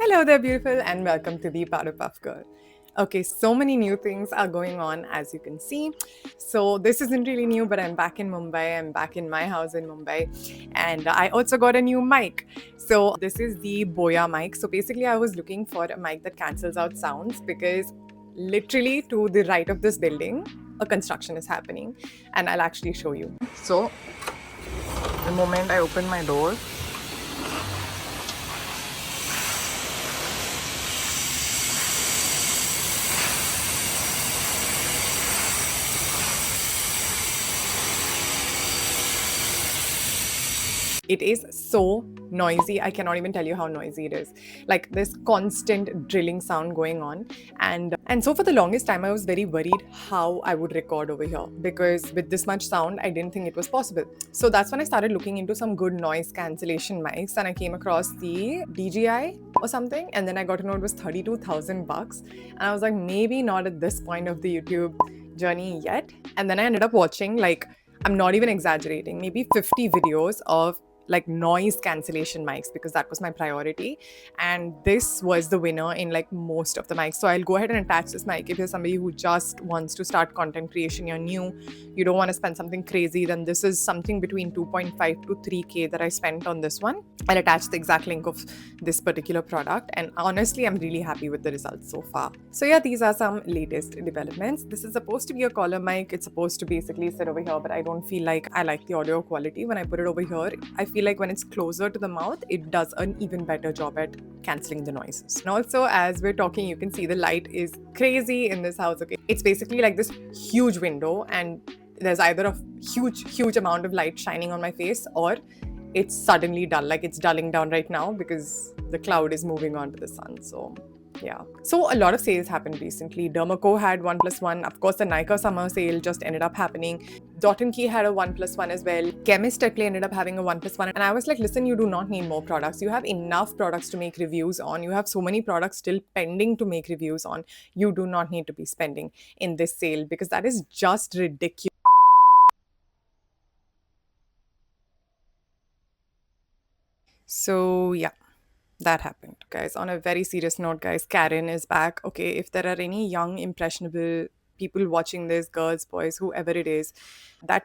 Hello there, beautiful, and welcome to the Powder Puff Girl. Okay, so many new things are going on, as you can see. So this isn't really new, but I'm back in Mumbai. I'm back in my house in Mumbai, and I also got a new mic. So this is the Boya mic. So basically, I was looking for a mic that cancels out sounds because literally to the right of this building, a construction is happening, and I'll actually show you. So the moment I open my door, it is so noisy. I cannot even tell you how noisy it is. Like this constant drilling sound going on. And so for the longest time, I was very worried how I would record over here because with this much sound, I didn't think it was possible. So that's when I started looking into some good noise cancellation mics and I came across the DJI or something. And then I got to know it was 32,000 bucks. And I was like, maybe not at this point of the YouTube journey yet. And then I ended up watching, like, I'm not even exaggerating, maybe 50 videos of like noise cancellation mics because that was my priority, and this was the winner in like most of the mics. So I'll go ahead and attach this mic. If you're somebody who just wants to start content creation, you're new, you don't want to spend something crazy, then this is something between 2.5 to 3k that I spent on this one. I'll attach the exact link of this particular product, and honestly I'm really happy with the results so far. So yeah, these are some latest developments. This is supposed to be a collar mic. It's supposed to basically sit over here, but I don't feel like I like the audio quality when I put it over here. I feel like when it's closer to the mouth, it does an even better job at cancelling the noises. And also, as we're talking, you can see the light is crazy in this house. Okay, it's basically like this huge window, and there's either a huge amount of light shining on my face, or it's suddenly dull. Like it's dulling down right now because the cloud is moving on to the sun. So yeah. So a lot of sales happened recently. Dermaco had 1+1. Of course, the Nykaa summer sale just ended up happening. Dot & Key had a 1+1 as well. Chemist technically ended up having a 1+1. And I was like, listen, you do not need more products. You have enough products to make reviews on. You have so many products still pending to make reviews on. You do not need to be spending in this sale because that is just ridiculous. So yeah, that happened, guys. On a very serious note, guys, Karen is back. Okay, if there are any young, impressionable people watching this, girls, boys, whoever it is, this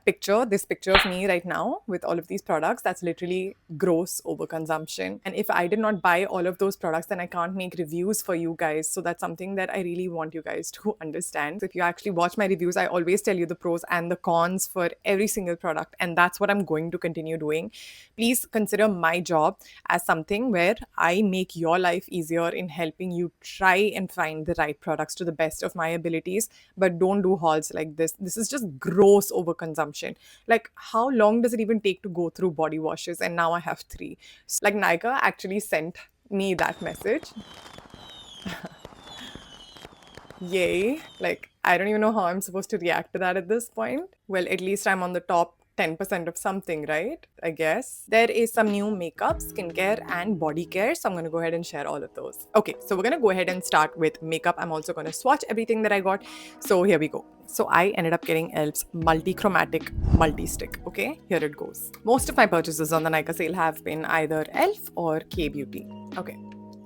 picture of me right now with all of these products, that's literally gross overconsumption. And if I did not buy all of those products, then I can't make reviews for you guys. So that's something that I really want you guys to understand. So if you actually watch my reviews, I always tell you the pros and the cons for every single product. And that's what I'm going to continue doing. Please consider my job as something where I make your life easier in helping you try and find the right products to the best of my abilities. But don't do hauls like this. This is just gross overconsumption. Like, how long does it even take to go through body washes? And now I have 3. So, like, Nykaa actually sent me that message. Yay. Like, I don't even know how I'm supposed to react to that at this point. Well, at least I'm on the top 10% of something, right? I guess. There is some new makeup, skincare, and body care. So I'm going to go ahead and share all of those. Okay, so we're going to go ahead and start with makeup. I'm also going to swatch everything that I got. So here we go. So I ended up getting e.l.f.'s multi-chromatic multi-stick. Okay, here it goes. Most of my purchases on the Nykaa sale have been either e.l.f. or K-Beauty. Okay.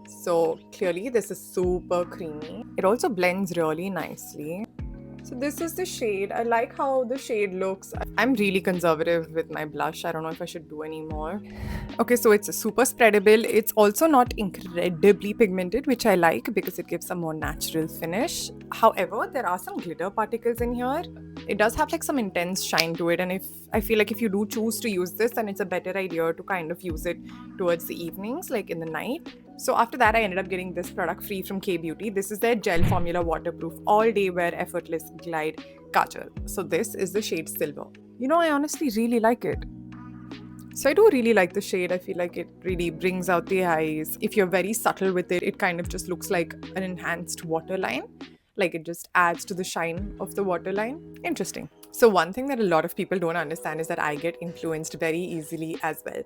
So clearly this is super creamy. It also blends really nicely. So this is the shade. I like how the shade looks. I'm really conservative with my blush. I don't know if I should do any more. Okay, so it's super spreadable. It's also not incredibly pigmented, which I like because it gives a more natural finish. However, there are some glitter particles in here. It does have like some intense shine to it, and if I feel like if you do choose to use this, then it's a better idea to kind of use it towards the evenings, like in the night. So after that, I ended up getting this product free from K-Beauty. This is their gel formula waterproof all day wear effortless glide kajal. So this is the shade Silver. You know, I honestly really like it. So I do really like the shade. I feel like it really brings out the eyes. If you're very subtle with it, it kind of just looks like an enhanced waterline. Like it just adds to the shine of the waterline. Interesting. So one thing that a lot of people don't understand is that I get influenced very easily as well.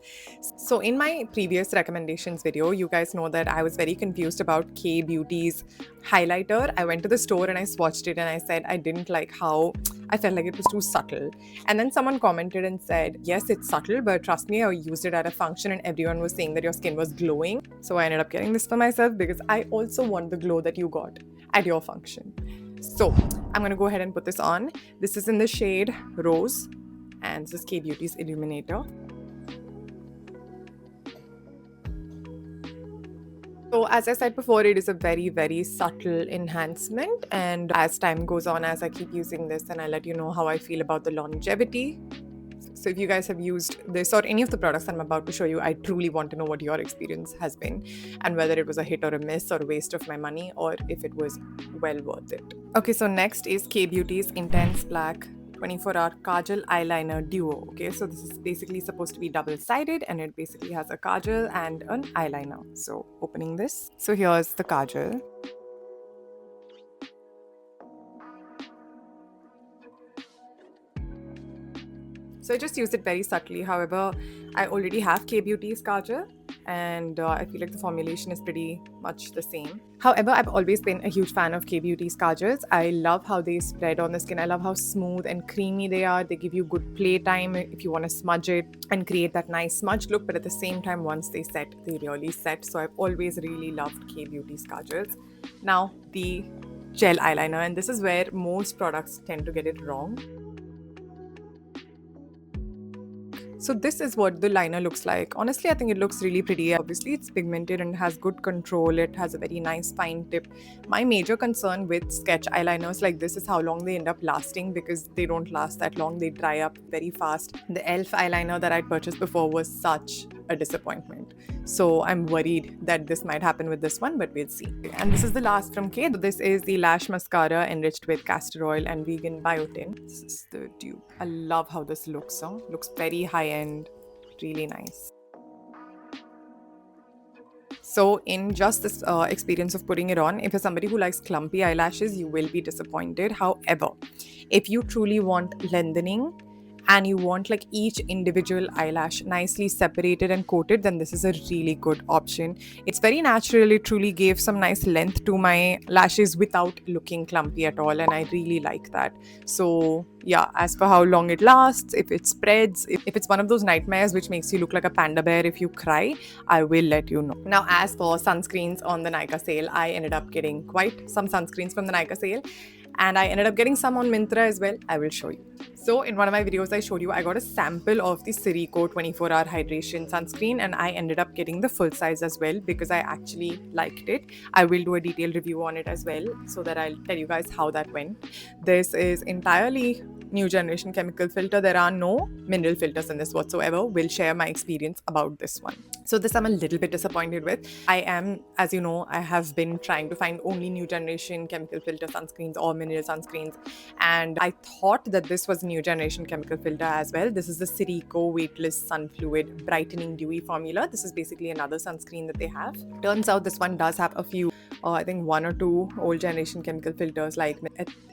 So in my previous recommendations video, you guys know that I was very confused about K-Beauty's highlighter. I went to the store and I swatched it and I said I didn't like how I felt like it was too subtle. And then someone commented and said, yes, it's subtle, but trust me, I used it at a function and everyone was saying that your skin was glowing. So I ended up getting this for myself because I also want the glow that you got at your function. So I'm gonna go ahead and put this on. This is in the shade Rose, and this is K-Beauty's Illuminator. So as I said before, it is a very, very subtle enhancement. And as time goes on, as I keep using this, and I'll let you know how I feel about the longevity. So if you guys have used this or any of the products I'm about to show you, I truly want to know what your experience has been and whether it was a hit or a miss or a waste of my money or if it was well worth it. Okay, so next is K-Beauty's Intense Black 24-hour kajal eyeliner duo. Okay, so this is basically supposed to be double-sided and it basically has a kajal and an eyeliner. So opening this. So here's the kajal. So I just used it very subtly. However, I already have K-Beauty's kajal and I feel like the formulation is pretty much the same. However, I've always been a huge fan of K-Beauty's kajals. I love how they spread on the skin. I love how smooth and creamy they are. They give you good playtime if you want to smudge it and create that nice smudge look. But at the same time, once they set, they really set. So I've always really loved K-Beauty's kajals. Now, the gel eyeliner, and this is where most products tend to get it wrong. So this is what the liner looks like. Honestly, I think it looks really pretty. Obviously, it's pigmented and has good control. It has a very nice fine tip. My major concern with sketch eyeliners like this is how long they end up lasting, because they don't last that long. They dry up very fast. The e.l.f. eyeliner that I purchased before was such a disappointment. So I'm worried that this might happen with this one, but we'll see. And this is the last from K. This is the lash mascara enriched with castor oil and vegan biotin. This is the dupe. I love how this looks. Huh? Looks very high-end, really nice. So in just this experience of putting it on, if you're somebody who likes clumpy eyelashes, you will be disappointed. However, if you truly want lengthening, and you want like each individual eyelash nicely separated and coated, then this is a really good option. It's very natural. It truly gave some nice length to my lashes without looking clumpy at all, and I really like that. So yeah, as for how long it lasts, if it spreads, if it's one of those nightmares which makes you look like a panda bear if you cry, I will let you know. Now, as for sunscreens on the Nykaa sale, I ended up getting quite some sunscreens from the Nykaa sale. And I ended up getting some on Myntra as well. I will show you. So in one of my videos I showed you, I got a sample of the Sereko 24-hour hydration sunscreen, and I ended up getting the full size as well because I actually liked it. I will do a detailed review on it as well so that I'll tell you guys how that went. This is entirely new generation chemical filter. There are no mineral filters in this whatsoever. Will share my experience about this one. So this I'm a little bit disappointed with. I am, as you know, I have been trying to find only new generation chemical filter sunscreens or mineral sunscreens, and I thought that this was new generation chemical filter as well. This is the Sereko weightless sun fluid brightening dewy formula. This is basically another sunscreen that they have. Turns out this one does have a few I think one or two old generation chemical filters like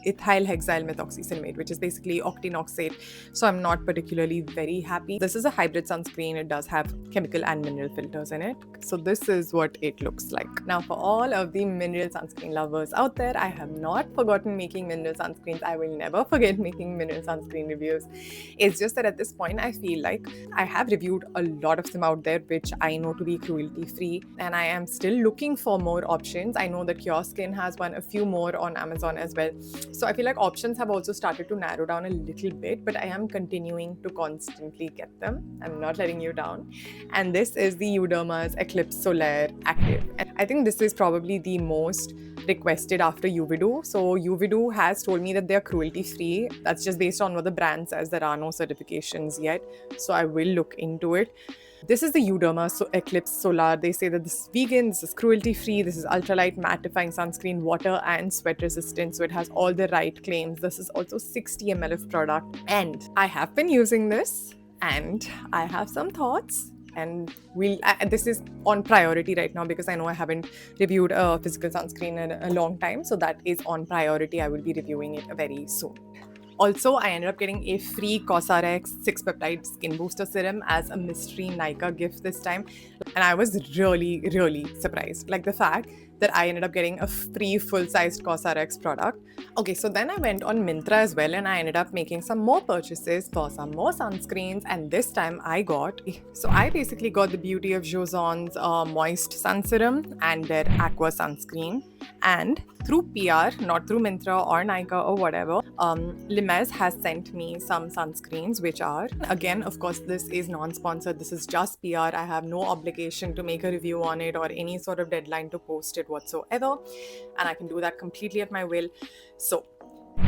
ethyl hexyl methoxycinnamate, which is basically octinoxate. So I'm not particularly very happy. This is a hybrid sunscreen. It does have chemical and mineral filters in it. So this is what it looks like. Now, for all of the mineral sunscreen lovers out there, I have not forgotten making mineral sunscreens. I will never forget making mineral sunscreen reviews. It's just that at this point, I feel like I have reviewed a lot of them out there, which I know to be cruelty-free, and I am still looking for more options. I know that Your Skin has a few more on Amazon as well. So I feel like options have also started to narrow down a little bit, but I am continuing to constantly get them. I'm not letting you down. And this is the Yuderma's Eclipse Solaire Active. And I think this is probably the most requested after Uvidu. So Uvidu has told me that they are cruelty-free. That's just based on what the brand says. There are no certifications yet. So I will look into it. This is the Yuderma Eclipse Solar. They say that this is vegan, this is cruelty-free, this is ultralight mattifying sunscreen, water and sweat resistant. So it has all the right claims. This is also 60 ml of product. And I have been using this and I have some thoughts. And this is on priority right now because I know I haven't reviewed a physical sunscreen in a long time. So that is on priority. I will be reviewing it very soon. Also, I ended up getting a free Cosrx 6-peptide skin booster serum as a mystery Nykaa gift this time. And I was really, really surprised. Like the fact that I ended up getting a free full-sized Cosrx product. Okay, so then I went on Myntra as well, and I ended up making some more purchases for some more sunscreens, and this time I basically got the beauty of Joseon's moist sun serum and their aqua sunscreen. And through PR, not through Myntra or Nykaa or whatever, Limes has sent me some sunscreens, which are, again, of course, this is non-sponsored. This is just PR. I have no obligation to make a review on it or any sort of deadline to post it whatsoever. And I can do that completely at my will. So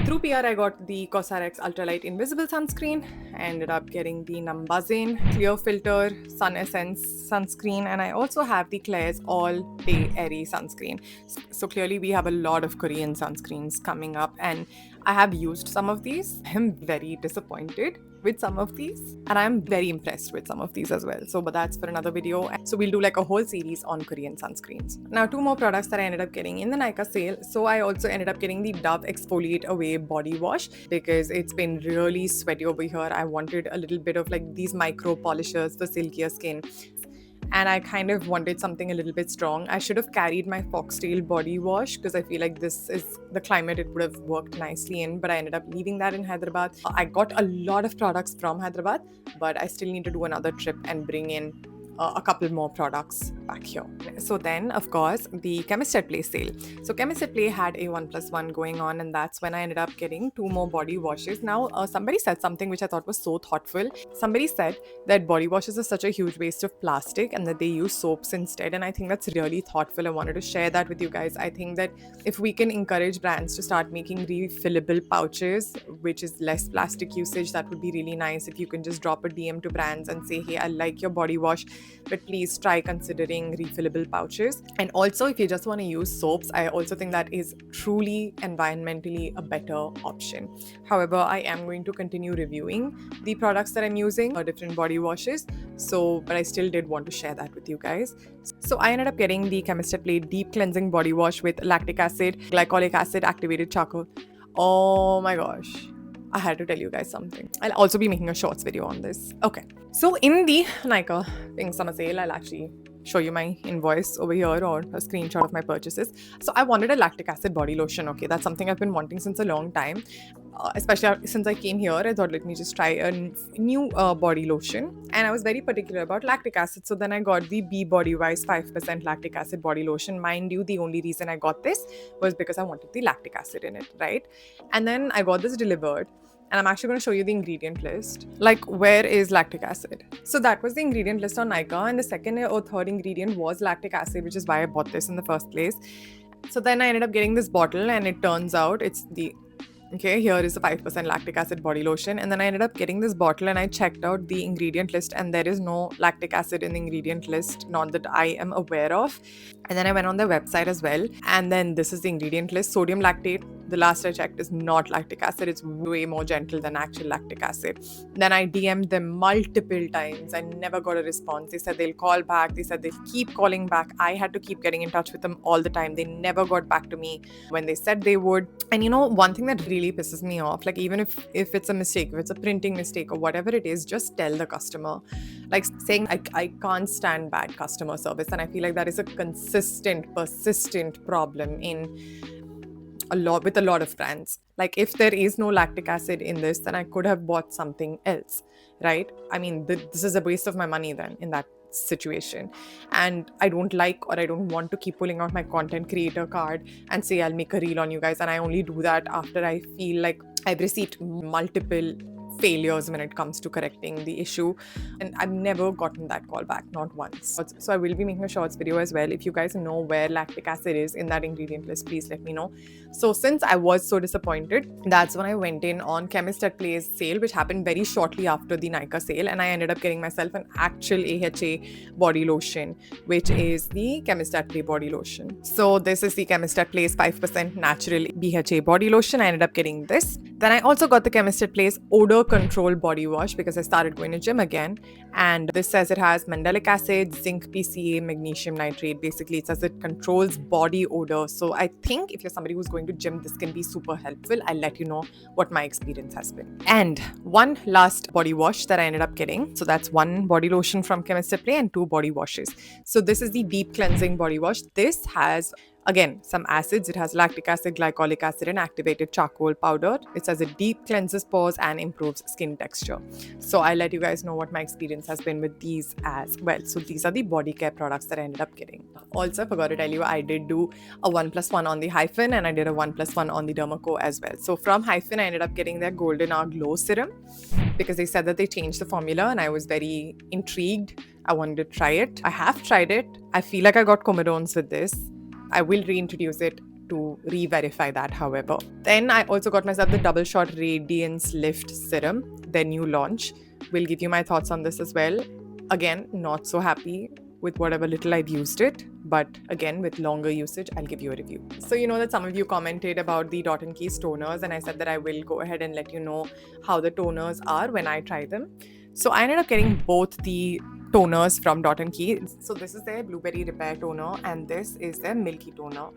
through PR, I got the Cosrx Ultralight Invisible Sunscreen. I ended up getting the Numbuzin Clear Filter Sun Essence Sunscreen, and I also have the Klairs All Day Airy Sunscreen. So clearly we have a lot of Korean sunscreens coming up, and I have used some of these. I'm very disappointed with some of these, and I'm very impressed with some of these as well. But that's for another video. So we'll do like a whole series on Korean sunscreens. Now, 2 more products that I ended up getting in the Nykaa sale. So I also ended up getting the Dove Exfoliate Away body wash because it's been really sweaty over here. I wanted a little bit of like these micro polishers for silkier skin, and I kind of wanted something a little bit strong. I should have carried my foxtail body wash because I feel like this is the climate it would have worked nicely in, but I ended up leaving that in Hyderabad. I got a lot of products from Hyderabad, but I still need to do another trip and bring in a couple more products back here. So then, of course, the Chemist at Play sale. So Chemist at Play had a 1+1 going on, and that's when I ended up getting 2 more body washes. Now, somebody said something which I thought was so thoughtful. Somebody said that body washes are such a huge waste of plastic and that they use soaps instead, and I think that's really thoughtful. I wanted to share that with you guys. I think that if we can encourage brands to start making refillable pouches, which is less plastic usage, that would be really nice. If you can just drop a DM to brands and say, hey, I like your body wash, but please try considering refillable pouches. And also, if you just want to use soaps, I also think that is truly environmentally a better option. However, I am going to continue reviewing the products that I'm using, different body washes. But I still did want to share that with you guys. So I ended up getting the Chemist at Play Deep Cleansing Body Wash with lactic acid, glycolic acid, activated charcoal. Oh my gosh. I had to tell you guys something. I'll also be making a shorts video on this. Okay. So in the Nykaa Pink Summer Sale, I'll actually show you my invoice over here or a screenshot of my purchases. So I wanted a lactic acid body lotion. Okay, that's something I've been wanting since a long time. Especially since I came here, I thought, let me just try a new body lotion. And I was very particular about lactic acid. So then I got the Be Body Wise 5% lactic acid body lotion. Mind you, the only reason I got this was because I wanted the lactic acid in it, right? And then I got this delivered. And I'm actually going to show you the ingredient list. Like, where is lactic acid? So that was the ingredient list on Nykaa. And the second or third ingredient was lactic acid, which is why I bought this in the first place. So then I ended up getting this bottle, and it turns out it's the... Okay, here is the 5% lactic acid body lotion. And then I ended up getting this bottle, and I checked out the ingredient list, and there is no lactic acid in the ingredient list, not that I am aware of. And then I went on their website as well. And then this is the ingredient list. Sodium lactate, the last I checked, is not lactic acid. It's way more gentle than actual lactic acid. Then I DM'd them multiple times. I never got a response. They said they'll call back. They said they'll keep calling back. I had to keep getting in touch with them all the time. They never got back to me when they said they would. And you know, one thing that really pisses me off, like even if it's a mistake, if it's a printing mistake or whatever it is, just tell the customer. Like saying, I can't stand bad customer service. And I feel like that is a consistent, persistent problem with a lot of brands. Like if there is no lactic acid in this, then I could have bought something else, right? I mean, this is a waste of my money then in that situation. And I don't like, or I don't want to keep pulling out my content creator card and say I'll make a reel on you guys, and I only do that after I feel like I've received multiple failures when it comes to correcting the issue, and I've never gotten that call back, not once. So I will be making a shorts video as well. If you guys know where lactic acid is in that ingredient list, please let me know. So since I was so disappointed, that's when I went in on Chemist at Play's sale, which happened very shortly after the Nykaa sale, and I ended up getting myself an actual AHA body lotion, which is the Chemist at Play body lotion. So this is the Chemist at Play's 5% natural BHA body lotion. I ended up getting this. Then I also got the Chemist at Play's odor control body wash because I started going to gym again, and this says it has mandelic acid, zinc PCA, magnesium nitrate. Basically it says it controls body odor. So I think if you're somebody who's going to gym, this can be super helpful. I'll let you know what my experience has been. And one last body wash that I ended up getting. So that's 1 body lotion from Chemist at Play and 2 body washes. So this is the deep cleansing body wash. This has Again, some acids. It has lactic acid, glycolic acid, and activated charcoal powder. It says it deep cleanses pores and improves skin texture. So I'll let you guys know what my experience has been with these as well. So these are the body care products that I ended up getting. Also, I forgot to tell you, I did do a 1+1 on the Hyphen, and I did a 1+1 on the Dermaco as well. So from Hyphen, I ended up getting their Golden Hour Glow Serum because they said that they changed the formula, and I was very intrigued. I wanted to try it. I have tried it. I feel like I got comedones with this. I will reintroduce it to re-verify that, however. Then I also got myself the Double Shot Radiance Lift Serum, their new launch. Will give you my thoughts on this as well. Again, not so happy with whatever little I've used it, but again, with longer usage, I'll give you a review. So you know that some of you commented about the Dot & Key's toners, and I said that I will go ahead and let you know how the toners are when I try them. So I ended up getting both the toners from Dot & Key. So this is their Blueberry Repair Toner, and this is their Milky Toner.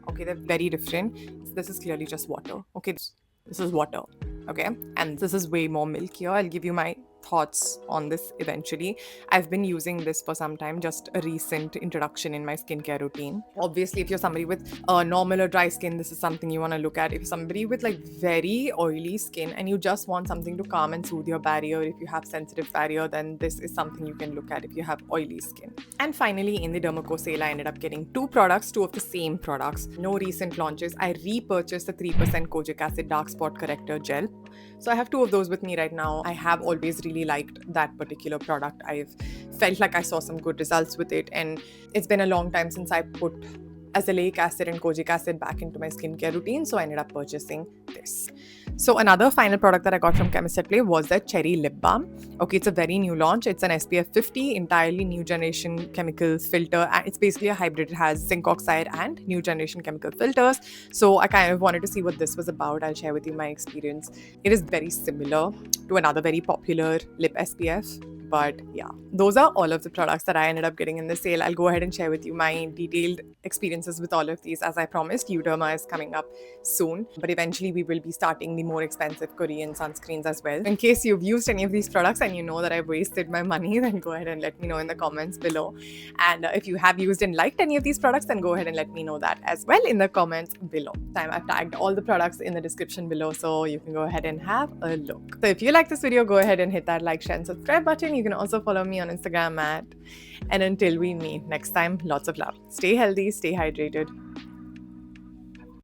Okay, they're very different. This is clearly just water. Okay, this is water. Okay, and this is way more milkier. I'll give you my thoughts on this eventually. I've been using this for some time, just a recent introduction in my skincare routine. Obviously, if you're somebody with normal or dry skin, this is something you want to look at. If you're somebody with like very oily skin and you just want something to calm and soothe your barrier, if you have sensitive barrier, then this is something you can look at if you have oily skin. And finally, in the Dermaco sale, I ended up getting two of the same products. No recent launches. I repurchased the 3% kojic acid dark spot corrector gel. So I have two of those with me right now. I have always really liked that particular product. I've felt like I saw some good results with it, and it's been a long time since I put azelaic acid and kojic acid back into my skincare routine, so I ended up purchasing this. So another final product that I got from Chemist at Play was the Cherry Lip Balm. Okay, it's a very new launch. It's an SPF 50, entirely new generation chemicals filter. And it's basically a hybrid. It has zinc oxide and new generation chemical filters. So I kind of wanted to see what this was about. I'll share with you my experience. It is very similar to another very popular lip SPF. But yeah, those are all of the products that I ended up getting in the sale. I'll go ahead and share with you my detailed experiences with all of these. As I promised, Yuderma is coming up soon, but eventually we will be starting the more expensive Korean sunscreens as well. In case you've used any of these products and you know that I've wasted my money, then go ahead and let me know in the comments below. And if you have used and liked any of these products, then go ahead and let me know that as well in the comments below. I've tagged all the products in the description below, so you can go ahead and have a look. So if you like this video, go ahead and hit that like, share, and subscribe button. You can also follow me on Instagram and until we meet next time, lots of love. Stay healthy, stay hydrated.